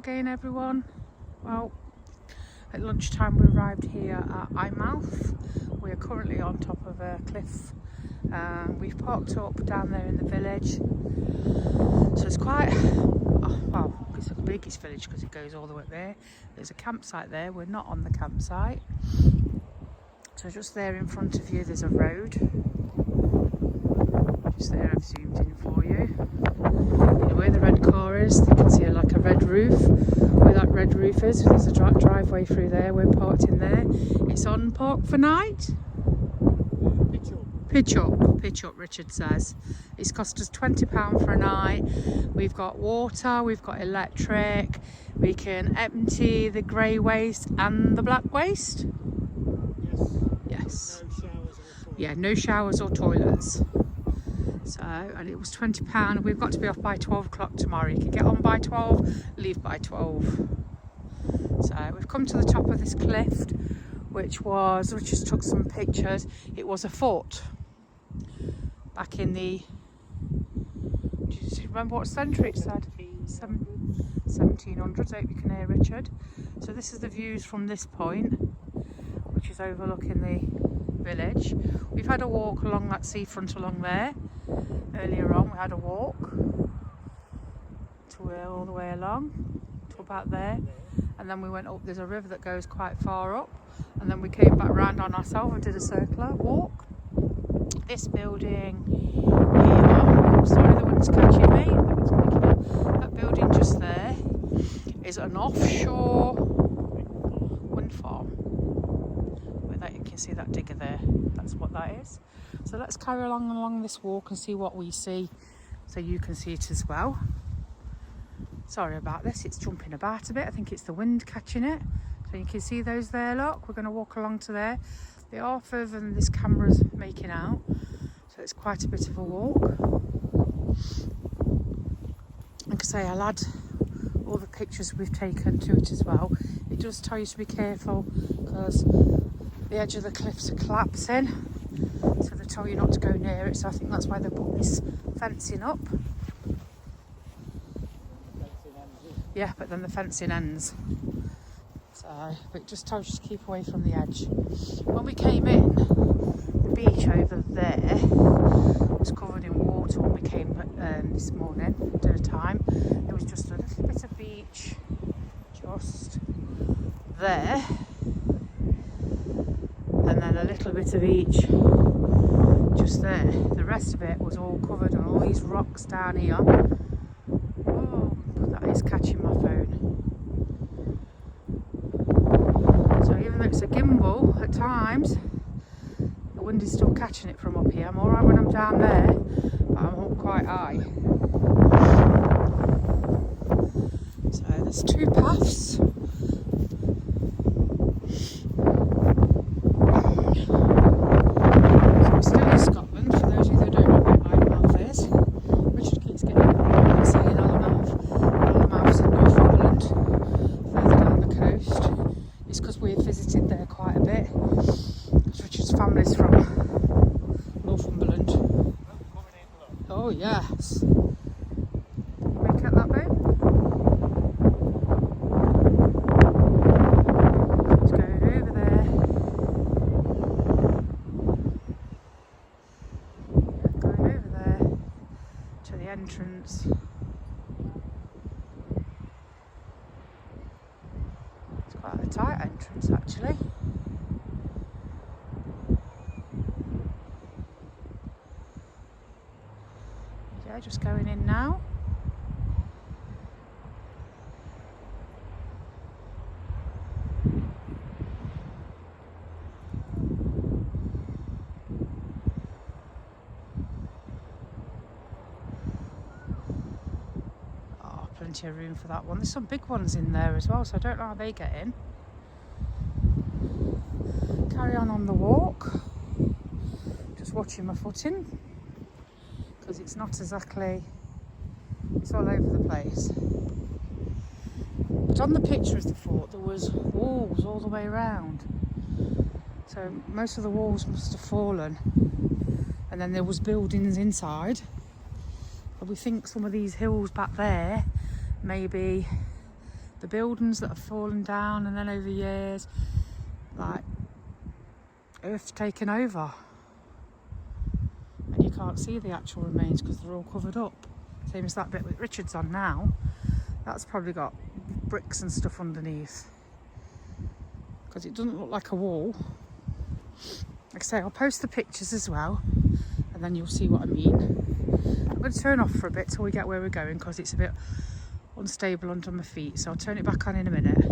again everyone. Well, at lunchtime we arrived here at Eyemouth. We are currently on top of a cliff. We've parked up down there in the village. So it's quite, well, it's the biggest village because it goes all the way there. There's a campsite there. We're not on the campsite. So just there in front of you there's a road. Just there I've zoomed in for you. You know where the red car is, you can see like a red roof. Where that red roof is, there's a driveway through there. We're parked in there. It's on Park for Night. Pitch up, Richard says. It's cost us £20 for a night. We've got water, we've got electric. We can empty the grey waste and the black waste. Yes. No showers or toilets. Yeah, no showers or toilets. So, and it was £20. We've got to be off by 12 o'clock tomorrow. You can get on by 12, leave by 12. So we've come to the top of this cliff, which just took some pictures. It was a fort back in the, do you remember what century it said? 1700s. Hope you can hear Richard. So this is the views from this point, which is overlooking the village. We've had a walk along that seafront along there. Earlier on we had a walk to all the way along to about there, and then we went up. There's a river that goes quite far up, and then we came back round on ourselves and did a circular walk. This building here, sorry the wind's catching me, that building just there is an offshore wind farm. Where that, you can see that digger there, that's what that is. So let's carry along this walk and see what we see, so you can see it as well. Sorry about this, it's jumping about a bit. I think it's the wind catching it. So you can see those there, look. We're going to walk along to there. They are further than this camera's making out, so it's quite a bit of a walk. Like I say, I'll add all the pictures we've taken to it as well. It does tell you to be careful because the edge of the cliffs are collapsing. So they tell you not to go near it, so I think that's why they put this fencing up. Yeah, but then the fencing ends. So, but it just tells you to keep away from the edge. When we came in, the beach over there was covered in water when we came this morning, dinner time. There was just a little bit of beach just there. And then a little bit of beach just there. The rest of it was all covered on all these rocks down here. Oh, that is catching my phone. So even though it's a gimbal at times, the wind is still catching it from up here. I'm alright when I'm down there, but I'm up quite high. So there's two paths. Oh yes. Make out that boat? It's going over there. Yeah, going over there to the entrance. It's quite a tight entrance actually. Just going in now. Oh, plenty of room for that one. There's some big ones in there as well, so I don't know how they get in. Carry on the walk. Just watching my footing. Because it's not exactly, it's all over the place. But on the picture of the fort there was walls all the way around. So most of the walls must have fallen. And then there was buildings inside. But we think some of these hills back there maybe the buildings that have fallen down, and then over years, like, Earth's taken over. And you can't see the actual remains because they're all covered up. Same as that bit that Richard's on now. That's probably got bricks and stuff underneath. Because it doesn't look like a wall. Like I say, I'll post the pictures as well, and then you'll see what I mean. I'm going to turn off for a bit till we get where we're going because it's a bit unstable under my feet, so I'll turn it back on in a minute.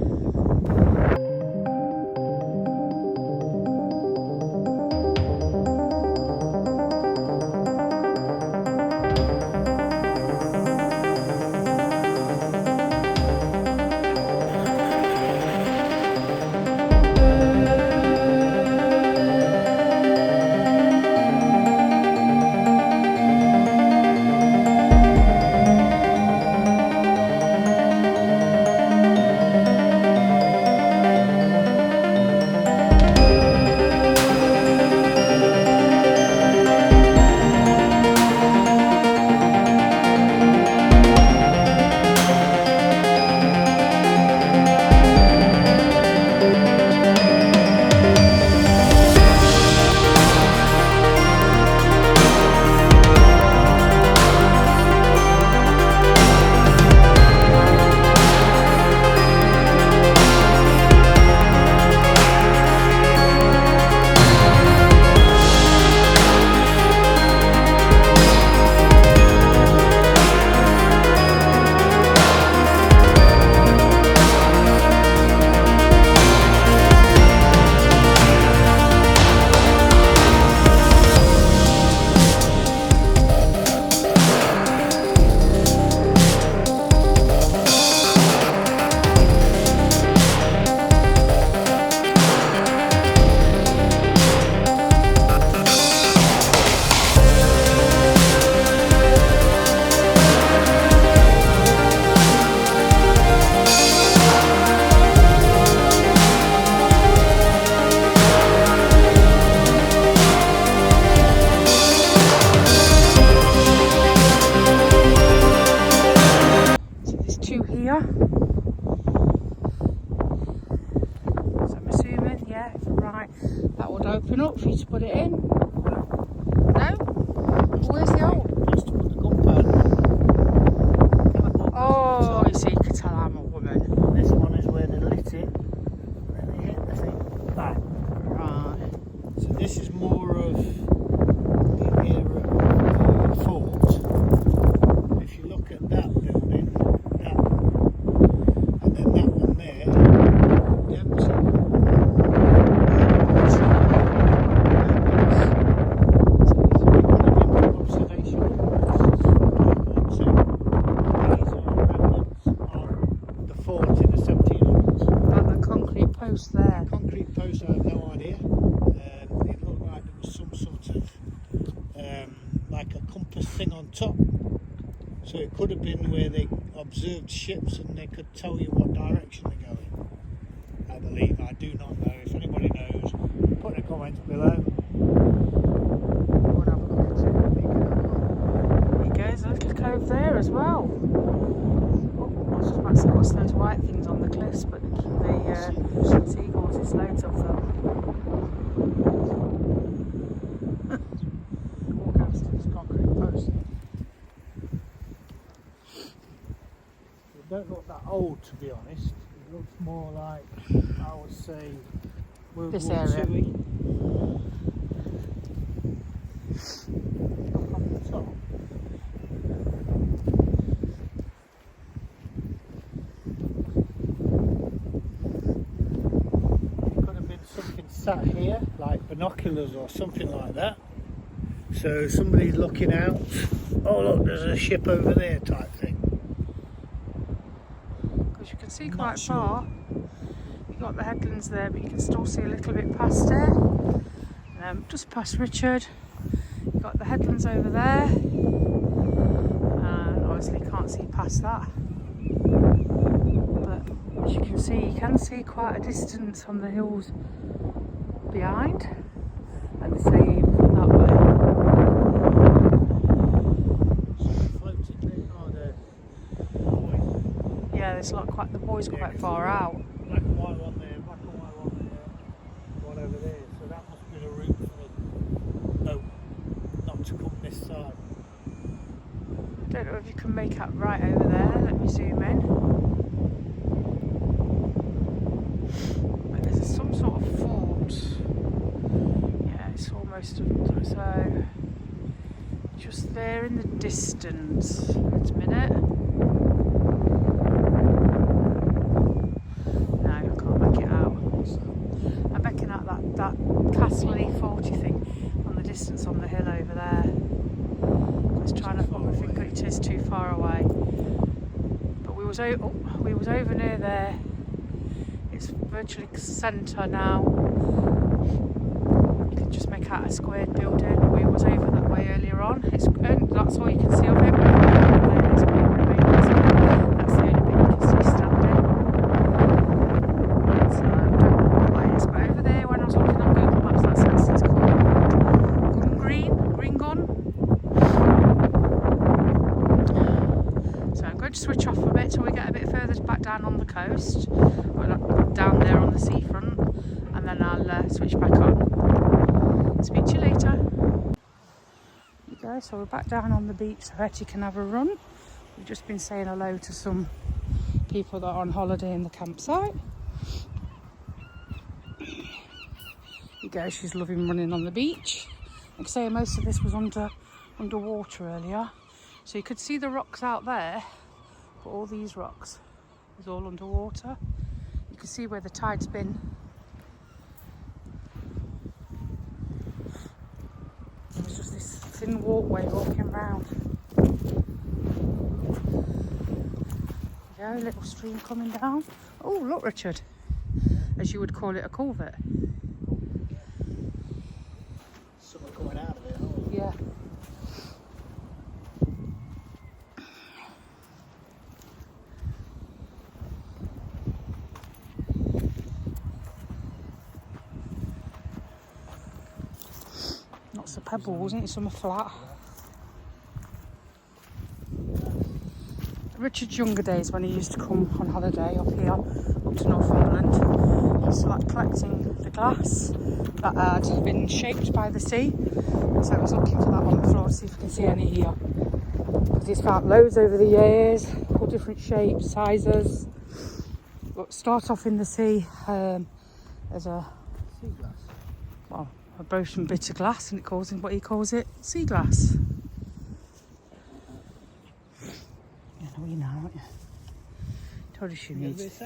Open up for you to put it in. No? Where's the old? Just to put the gunpowder in. Oh, you see, you can tell I'm a woman. This one is where they lit it, then they hit the thing back. Right. So this is more of the era of the fort. If you look at that building, that, and then that one there, empty. There. Concrete post, I have no idea. It looked like there was some sort of like a compass thing on top. So it could have been where they observed ships and they could tell you what direction they're going. I believe. I do not know. If anybody knows, put in the comments below. We'll have a look at it. There you go, there's a little cove there as well. Oh, I was just about to say, what's those white things on the cliffs, but the seagulls, there's loads of them. Walk out to this concrete post. It don't look that old, to be honest. It looks more like, I would say, World This War area. II. Up on the top. Sat here like binoculars or something like that, so somebody's looking out, oh look, there's a ship over there type thing, because you can see quite far. You've got the headlands there, but you can still see a little bit past it, just past Richard. You've got the headlands over there, and obviously you can't see past that, but as you can see quite a distance on the hills behind, and the same that way. Floating there, Yeah, it's like quite, the buoy's quite far out. Black and white one there, black and white one over there. So that must be the route for the boat, not to come this side. I don't know if you can make out right over there. Let me zoom in. But there's some sort of fort. Yeah, it's almost so just there in the distance. Wait a minute. No, I can't make it out. I'm making out that castle-y forty thing on the distance on the hill over there. Just trying to put my finger, it is too far away. But we was over near there. It's virtually centre now. You can just make out a squared building. We was over that way earlier on. That's all you can see of it. That's the only bit you can see standing. So I don't know what that is. But over there, when I was looking on Google Maps, that says it's called Green Gun. So I'm going to switch off a bit till we get a bit further back down on the coast, or down there on the seafront, and then I'll switch back on. Speak to you later. There you go, so we're back down on the beach so Hetty can have a run. We've just been saying hello to some people that are on holiday in the campsite. There you go, she's loving running on the beach. Like I say, most of this was underwater earlier. So you could see the rocks out there, but all these rocks is all underwater. You can see where the tide's been. There's just this thin walkway walking around. There you go, little stream coming down. Oh, look, Richard, as you would call it, a culvert. Something coming out of it. Yeah. Lots of pebbles, isn't it? Some are flat. Richard's younger days, when he used to come on holiday up here, up to Northumberland, he used to like collecting the glass that had been shaped by the sea. So I was looking for that on the floor to see if I can see any here. Because he's found loads over the years, all different shapes, sizes. But start off in the sea as a Sea glass. well, a broken bit of glass, and he calls it sea glass. You know, you know, aren't you? Told you she needs.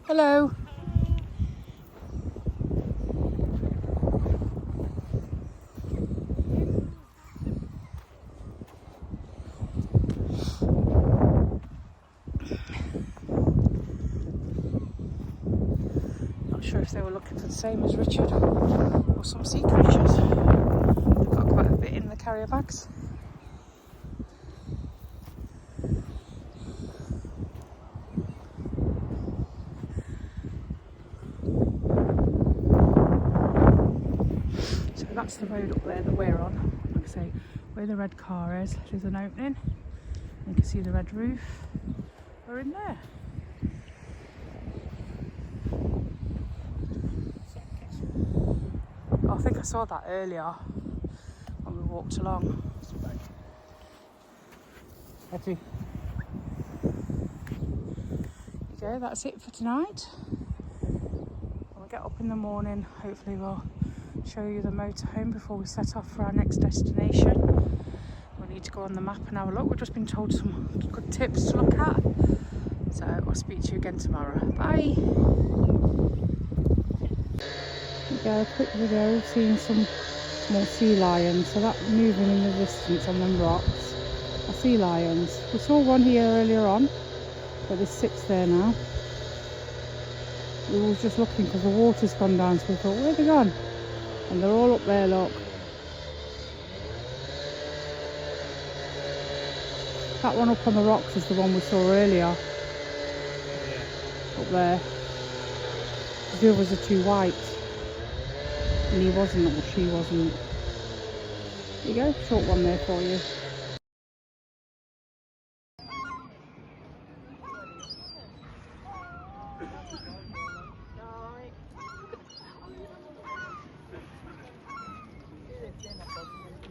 Hello. Not sure if they were looking for the same as Richard or some sea creatures. They've got quite a bit in the carrier bags. That's the road up there that we're on. Like I say, where the red car is, there's an opening. You can see the red roof. We're in there. Oh, I think I saw that earlier when we walked along. Hetty. There you go, that's it for tonight. When we get up in the morning, hopefully we'll show you the motorhome before we set off for our next destination. We need to go on the map and have a look. We've just been told some good tips to look at. So I'll speak to you again tomorrow. Bye. There you go, a quick video of seeing some more sea lions. So that moving in the distance on them rocks are sea lions. We saw one here earlier on, but there's 6 there now. We were just looking because the water's gone down, so we thought, where are they gone? And they're all up there, look. That one up on the rocks is the one we saw earlier. Up there. The others are too white. And he wasn't, or she wasn't. There you go, short one there for you.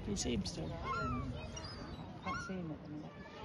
Do you see him still? I can't see him at the minute.